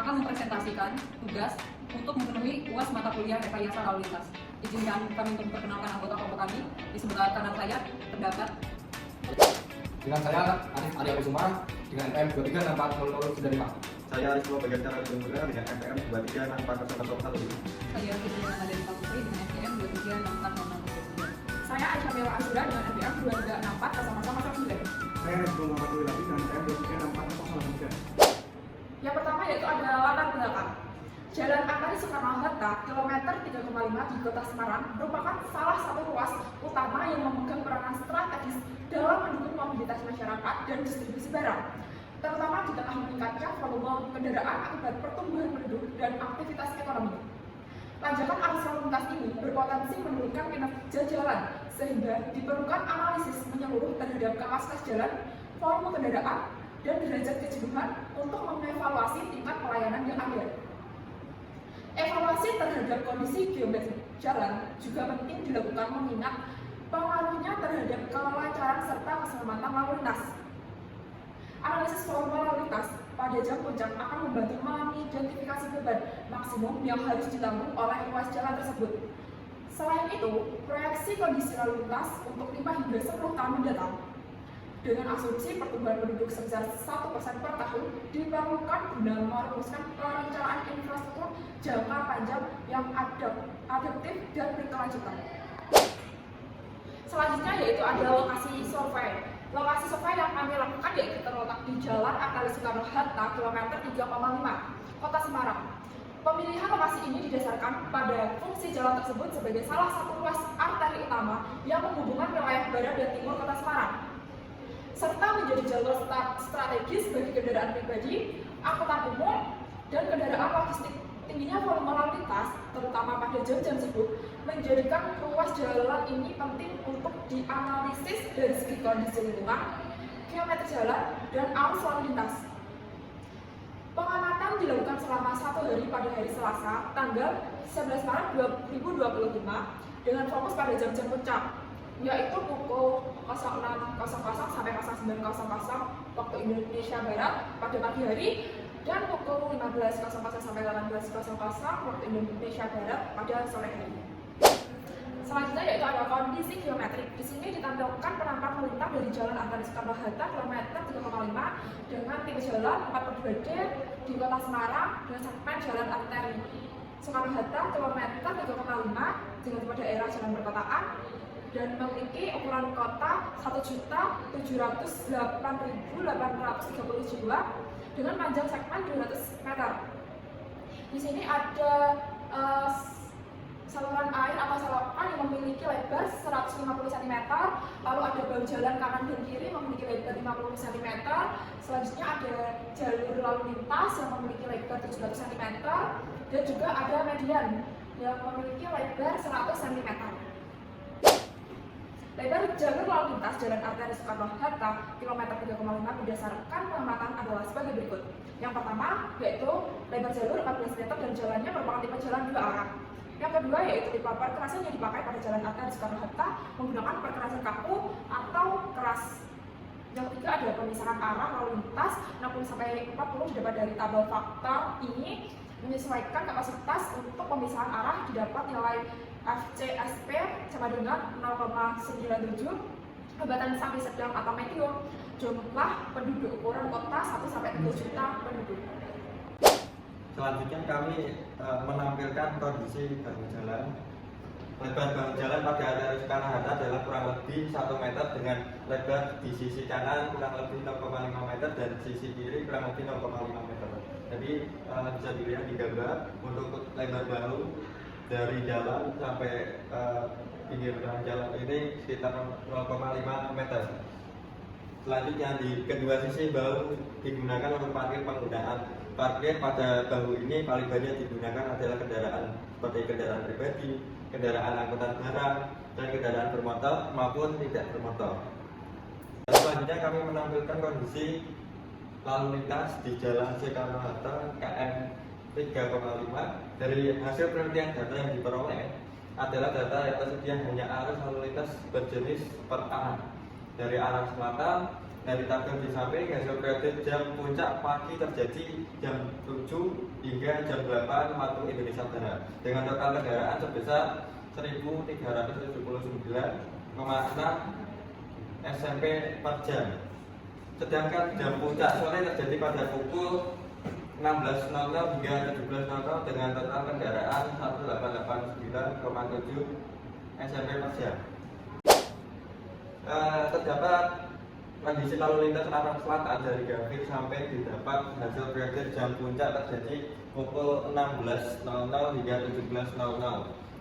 akan mempresentasikan tugas untuk memenuhi UAS mata kuliah rekayasa lalu lintas. Izinkan kami untuk memperkenalkan anggota kelompok kami. Di sebelah kanan saya terdapat dengan saya Arif Arya Kusuma dengan NPM 23640095. Saya Rizko Bagian Jumura dengan NPM 23640115. saya Fitriana dari Putri dengan NPM 236406. Saya Aisyah Mela Azura dengan NPM 2364 Saya Rizko Muhammad Wilabi dengan NPM 2364 Yang pertama yaitu ada latar belakang. Jalan Arteri Soekarno-Hatta kilometer 3,5 di Kota Semarang merupakan salah satu ruas utama yang memegang peranan strategis dalam mendukung mobilitas masyarakat dan distribusi barang, terutama di tengah meningkatnya volume kendaraan akibat pertumbuhan penduduk dan aktivitas ekonomi. Tanjakan arus lalu lintas ini berpotensi menurunkan kinerja jalan, sehingga diperlukan analisis menyeluruh terhadap kapasitas jalan, volume kendaraan, dan derajat kejenuhan untuk mengevaluasi tingkat pelayanan yang ada. Evaluasi terhadap kondisi geometrik jalan juga penting dilakukan mengingat pengaruhnya terhadap kelancaran serta keselamatan lalu lintas. Analisis volume lalu lintas pada jam puncak akan membantu mengidentifikasi beban maksimum yang harus ditanggung oleh ruas jalan tersebut. Selain itu, proyeksi kondisi lalu lintas untuk 5 hingga 10 tahun mendatang dengan asumsi pertumbuhan penduduk sebesar 1% per tahun diperlukan guna merumuskan perencanaan infrastruktur jangka panjang yang adaptif dan berkelanjutan. Selanjutnya yaitu ada lokasi survei. Lokasi survei yang kami lakukan yaitu terletak di Jalan Arteri Soekarno-Hatta kilometer 3,5 Kota Semarang. Pemilihan lokasi ini didasarkan pada fungsi jalan tersebut sebagai salah satu ruas arteri utama yang menghubungkan wilayah barat dan timur Kota Semarang, serta menjadi jalur strategis bagi kendaraan pribadi, angkutan umum, dan kendaraan logistik. Tingginya volume lalu lintas, terutama pada jam-jam sibuk, menjadikan ruas jalan ini penting untuk dianalisis dari segi kondisi lingkungan, geometri jalan, dan arus lalu lintas. Pengamatan dilakukan selama 1 hari pada hari Selasa, tanggal 11 Maret 2025, dengan fokus pada jam-jam puncak, yaitu pukul 06.00 sampai 09.00 waktu Indonesia Barat pada pagi hari, dan pukul 15.00 sampai 18.00 waktu Indonesia Barat pada sore hari. Selanjutnya yaitu ada kondisi geometrik. Di sini ditampilkan penampakan melintang dari Jalan Arteri Soekarno-Hatta kilometer 3,5 dengan tipe jalan 4/2D di Kota Semarang dengan segmen Jalan Arteri Soekarno-Hatta kilometer 3,5 dengan tipe daerah jalan perkotaan dan memiliki ukuran kota 1.708.830 jiwa dengan panjang segmen 200 meter. Di sini ada saluran air atau selokan yang memiliki lebar 150 cm, lalu ada bahu jalan kanan dan kiri memiliki lebar 50 cm. Selanjutnya ada jalur lalu lintas yang memiliki lebar 700 cm dan juga ada median yang memiliki lebar 100 cm. Lebar jalur lalu lintas Jalan Arteri Soekarno-Hatta kilometer 3,5 berdasarkan pengamatan adalah sebagai berikut. Yang pertama yaitu lebar jalur 14 meter dan jalannya merupakan tipe jalan 2 arah. Yang kedua yaitu tipe perkerasan yang dipakai pada Jalan Arteri Soekarno-Hatta menggunakan perkerasan kaku atau keras. Yang ketiga ada pemisahan arah lalu lintas 60-40 didapat dari tabel fakta ini menyesuaikan kapasitas untuk pemisahan arah didapat nilai FCSP sama dengan 0,97, hambatan sampai sedang atau medium, jumlah penduduk ukuran kota 1-3 juta penduduk. Selanjutnya kami menampilkan kondisi bahu jalan. Lebar bahu jalan pada arteri Soekarno-Hatta adalah kurang lebih 1 meter dengan lebar di sisi kanan kurang lebih 0,5 meter dan sisi kiri kurang lebih 0,5 meter. Jadi bisa dilihat di gambar untuk lebar bahu dari jalan sampai pinggir jalan ini sekitar 0,5 meter. Selanjutnya di kedua sisi bahu digunakan untuk parkir penggunaan. Parkir pada bahu ini paling banyak digunakan adalah kendaraan seperti kendaraan pribadi, kendaraan angkutan barang, dan kendaraan bermotor maupun tidak bermotor. Selanjutnya kami menampilkan kondisi lalu lintas di Jalan Soekarno-Hatta KM 3,5. Dari hasil penelitian data yang diperoleh adalah data yang tersedia hanya arus lalu lintas berjenis per arah dari arah selatan, Dari tabel di samping, hasil periode jam puncak pagi terjadi jam 7 hingga jam 8 waktu Indonesia Barat dengan total kendaraan sebesar 1.379,6 SMP per jam. Sedangkan jam puncak sore terjadi pada pukul 16.00 hingga 17.00 dengan total kendaraan 1.889,7 SMP per jam. Terdapat kondisi lalu lintas arah selatan dari grafik sampai didapat hasil periode jam puncak terjadi pukul 16.00 hingga 17.00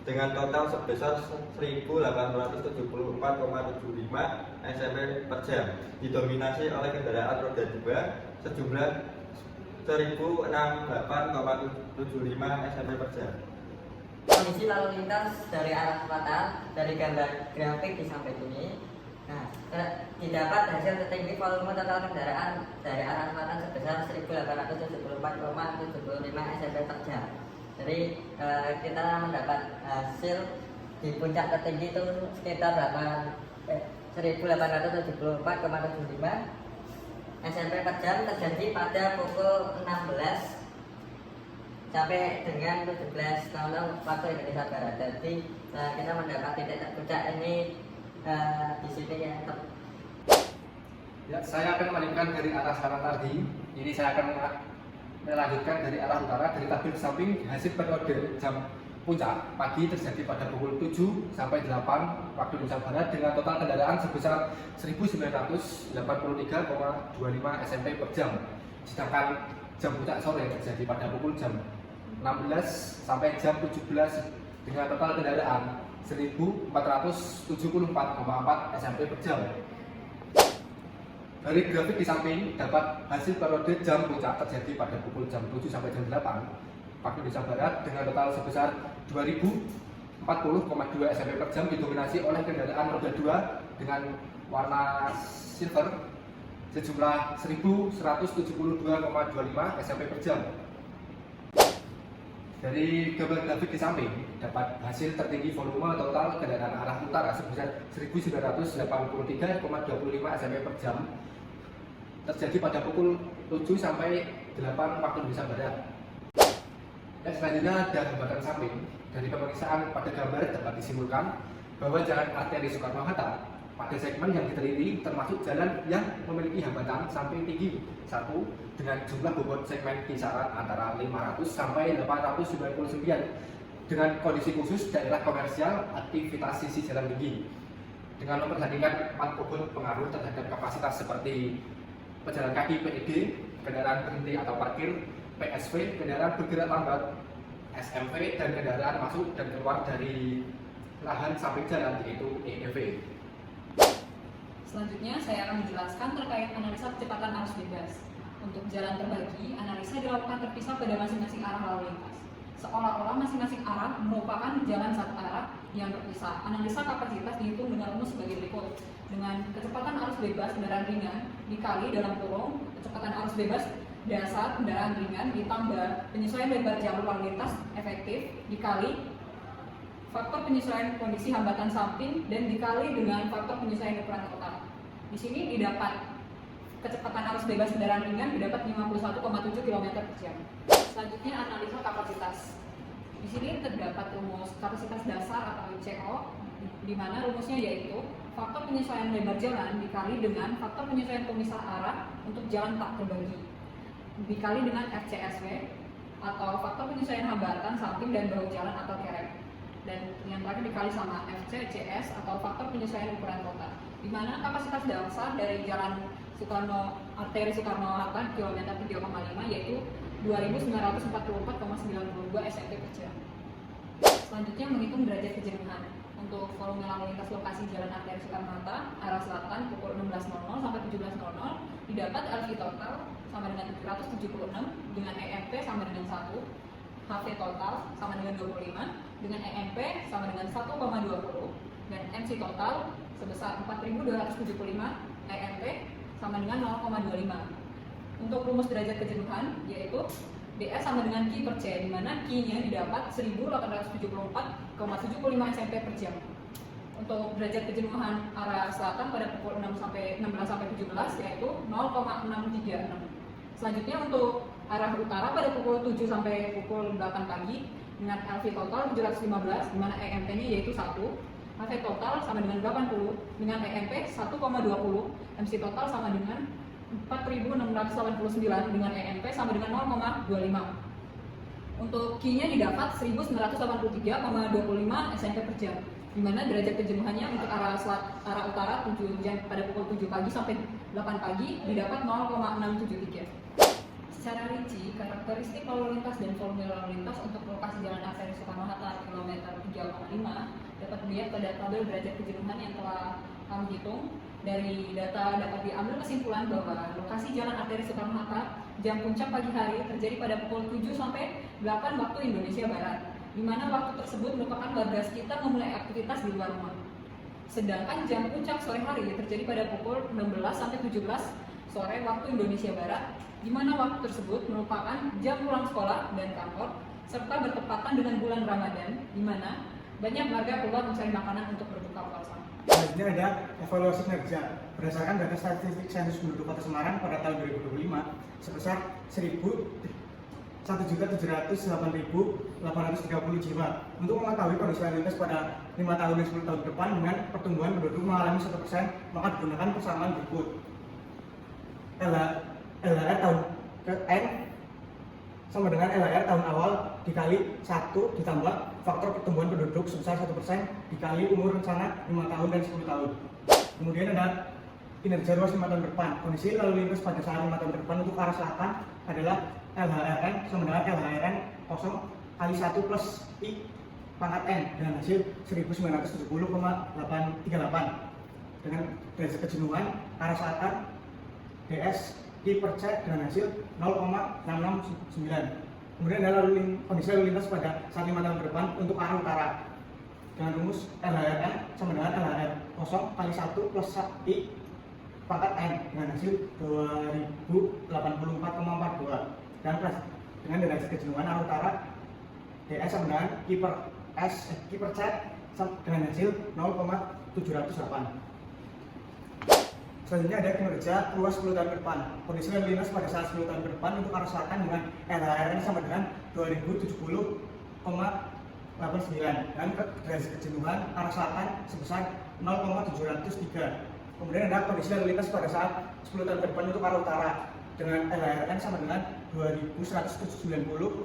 dengan total sebesar 1.874,75 SMP per jam, didominasi oleh kendaraan roda 2 sejumlah 1.068,75 SMP per jam. Kondisi lalu lintas dari arah selatan dari gambar grafik di samping ini. Nah, didapat hasil tertinggi volume total kendaraan dari arah selatan sebesar 1.874,75 SMP per jam. Jadi kita mendapat hasil di puncak tertinggi itu sekitar 1.874,75 SMP per jam terjadi pada pukul 16 sampai dengan 17.00 waktu Indonesia Barat. Jadi kita mendapat titik terpuncak ini di sini ya. Ya, saya akan melanjutkan dari arah selatan tadi. Ini saya akan melanjutkan dari arah utara. Dari tabel samping hasil periode jam puncak pagi terjadi pada pukul 7 sampai 8 waktu Indonesia Barat dengan total kendaraan sebesar 1.983,25 SMP per jam. Sedangkan jam puncak sore terjadi pada pukul jam 16 sampai jam 17 dengan total kendaraan 1.474,4 SMP per jam. Dari grafik di samping dapat hasil periode jam puncak terjadi pada pukul jam 7 sampai jam 8 waktu Indonesia Barat dengan total sebesar 2.040,2 SMP per jam, didominasi oleh kendaraan roda 2 dengan warna silver sejumlah 1.172,25 SMP per jam. Dari gambar grafik di samping dapat hasil tertinggi volume total kendaraan arah utara sebesar 1.983,25 SMP per jam terjadi pada pukul 7 sampai 8 waktu Indonesia Barat. Dan selanjutnya ada gambaran samping. Dari pemeriksaan pada gambar dapat disimpulkan bahwa jalan arteri Soekarno-Hatta pada segmen yang diteliti termasuk jalan yang memiliki hambatan samping tinggi 1 dengan jumlah bobot segmen kisaran antara 500 sampai 899 dengan kondisi khusus daerah komersial aktivitas sisi jalan tinggi dengan memperhatikan 4 bobot pengaruh terhadap kapasitas seperti pejalan kaki PED, kendaraan berhenti atau parkir, PSV, kendaraan bergerak lambat, SMV, dan kendaraan masuk dan keluar dari lahan samping jalan yaitu EEV. Selanjutnya saya akan menjelaskan terkait analisa kecepatan arus bebas. Untuk jalan terbagi, analisa dilakukan terpisah pada masing-masing arah lalu lintas. Seolah-olah masing-masing arah merupakan jalan satu arah yang terpisah. Analisa kapasitas dihitung dengan rumus sebagai berikut. Dengan kecepatan arus bebas kendaraan ringan dikali dalam kurung kecepatan arus bebas dasar kendaraan ringan ditambah penyesuaian lebar jalur lalu lintas efektif dikali faktor penyesuaian kondisi hambatan samping dan dikali dengan faktor penyesuaian ukuran total. Di sini didapat kecepatan arus bebas kendaraan ringan didapat 51,7 km per jam. Selanjutnya analisa kapasitas. Di sini terdapat rumus kapasitas dasar atau CO, di mana rumusnya yaitu faktor penyesuaian lebar jalan dikali dengan faktor penyesuaian pemisah arah untuk jalan tak terbagi dikali dengan FCSW atau faktor penyesuaian hambatan samping dan bahu jalan atau kerek, dan yang terakhir dikali sama FCCS atau faktor penyesuaian ukuran kota, di mana kapasitas dasar dari jalan arteri Soekarno-Hatta kilometer 3,5 yaitu 2.944,92 SMP per jam. Selanjutnya menghitung derajat kejenuhan. Untuk volume lalu lintas lokasi jalan arteri Soekarno-Hatta arah selatan pukul 16.00 sampai 17.00 didapat LV total sama dengan 776 dengan EMP sama dengan 1, HV total sama dengan 25 dengan EMP sama dengan 1,20 dan MC total sebesar 4.275 EMP sama dengan 0,25. Untuk rumus derajat kejenuhan yaitu DS sama dengan Q per C, di mana Q-nya didapat 1874,75 SMP per jam. Untuk derajat kejenuhan arah selatan pada pukul 16 sampai 17 yaitu 0,636. Selanjutnya untuk arah utara pada pukul 7 sampai pukul 8 pagi dengan LV total 715 di mana EMP-nya yaitu 1, HV total sama dengan 80 dengan EMP 1,20, MC total sama dengan 4.689 dengan EMP sama dengan 0,25. Untuk Q-nya didapat 1983,25 SMP per jam, di mana derajat kejenuhannya untuk arah utara 7 jam pada pukul 7 pagi sampai 8 pagi didapat 0,673. Secara rinci, karakteristik lalu lintas dan volume lalu lintas untuk lokasi jalan arteri Soekarno-Hatta kilometer 3,5 dapat dilihat pada tabel derajat kejenuhan yang telah kami hitung. Dari data dapat diambil kesimpulan bahwa lokasi jalan arteri Soekarno-Hatta jam puncak pagi hari terjadi pada pukul 7 sampai 8 waktu Indonesia Barat, di mana waktu tersebut merupakan warga sekitar memulai aktivitas di luar rumah. Sedangkan jam puncak sore hari terjadi pada pukul 16 sampai 17 sore waktu Indonesia Barat, di mana waktu tersebut merupakan jam pulang sekolah dan kantor, serta bertepatan dengan bulan Ramadan, di mana banyak warga keluar mencari makanan untuk berbuka puasa. Selanjutnya ada evaluasi kinerja. Berdasarkan data statistik sensus penduduk Kota Semarang pada tahun 2025 sebesar 1.708.830 jiwa. Untuk mengetahui kondisi lalu lintas pada 5 tahun dan 10 tahun ke depan dengan pertumbuhan penduduk mengalami 1%, maka digunakan persamaan berikut. LHR tahun N sama dengan LHR tahun awal dikali 1 ditambah faktor pertumbuhan penduduk sebesar 1% dikali umur rencana 5 tahun dan 10 tahun. Kemudian ada kinerja ruas 5 tahun ke depan. Kondisi lalu lintas pada saat 5 tahun ke depan untuk arah selatan adalah LHRN sama dengan LHRN 0 kali 1 plus I pangkat N dengan hasil 1970,838. Dengan derajat kejenuhan arah selatan DS Q per C dengan hasil 0,669. Kemudian ada kondisi lalu lintas pada saat 5 tahun ke depan untuk arah utara dengan rumus LHRN sama dengan LHR 0 kali 1 plus I pangkat N dengan hasil 2084,42. Dan dengan derajat kejenuhan arah utara DS sama dengan Q per C dengan hasil 0,708. Selanjutnya ada kinerja ruas 10 tahun ke depan. Kondisi lalu lintas pada saat 10 tahun ke depan untuk arah selatan dengan LHRN sama dengan 2070,89 dan derajat kejenuhan arah selatan sebesar 0,703. Kemudian ada kondisi lalu lintas pada saat 10 tahun ke depan untuk arah utara dengan LHRN sama dengan 2190,74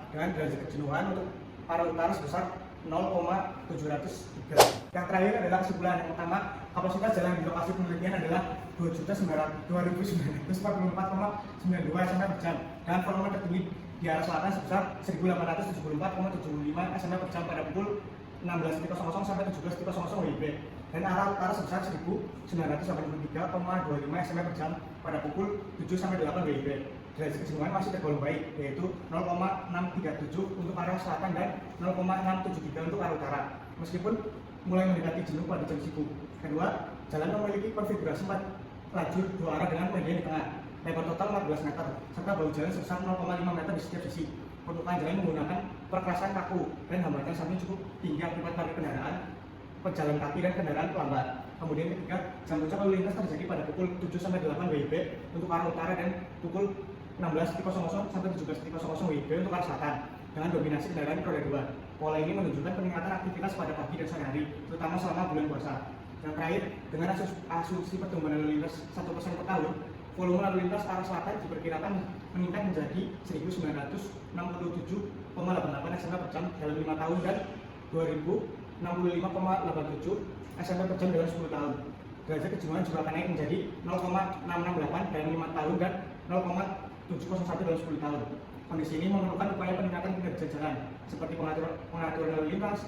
dengan derajat kejenuhan untuk arah utara sebesar 0,703. Yang terakhir adalah kesimpulan. Yang pertama, kapasitas jalan di lokasi penelitian adalah 2.944,92 cm per jam dan volume tertinggi di arah selatan sebesar 1.874,75 cm per jam pada pukul 16.00 sampai 17.00 WIB dan arah utara sebesar 1.983,25 cm per jam pada pukul 7 sampai 8 WIB. Derajat kejenuhan masih tergolong baik, yaitu 0,637 untuk arah selatan dan 0,673 untuk arah utara. Meskipun mulai mendekati jenuh pada jam sibuk. Kedua, jalan memiliki konfigurasi 4 lajur 2 arah dengan median di tengah, lebar total 14 meter, serta bahu jalan sebesar 0,5 meter di setiap sisi. Permukaan jalan menggunakan perkerasan kaku dan hambatan samping cukup tinggi akibat parkir kendaraan, pejalan kaki dan kendaraan pelambat. Kemudian ketiga, jam puncak lalu lintas terjadi pada pukul 7 sampai 8 WIB untuk arah utara dan pukul 16.00 sampai 17.00 WIB untuk arah selatan dengan dominasi kendaraan roda 2. Pola ini menunjukkan peningkatan aktivitas pada pagi dan sore hari, terutama selama bulan puasa. Yang terakhir, dengan asumsi pertumbuhan lalu lintas 1% per tahun, volume lalu lintas arah selatan diperkirakan meningkat menjadi 1967,88 cm per jam dalam 5 tahun dan 2065,87 cm per jam dalam 10 tahun. Derajat kejenuhan juga akan naik menjadi 0,668 dalam 5 tahun dan 0,701 dalam 10 tahun. Kondisi ini memerlukan upaya peningkatan kinerja jalan, seperti pengaturan lalu lintas,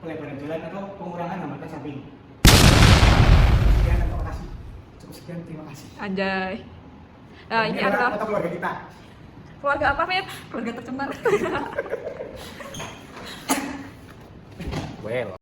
pelebaran jalan, atau pengurangan hambatan samping. Sekian dan terima kasih. Cukup sekian, terima kasih. Anjay. Nah, ini adalah foto keluarga kita. keluarga apa, Fit? Keluarga tercemar. Well.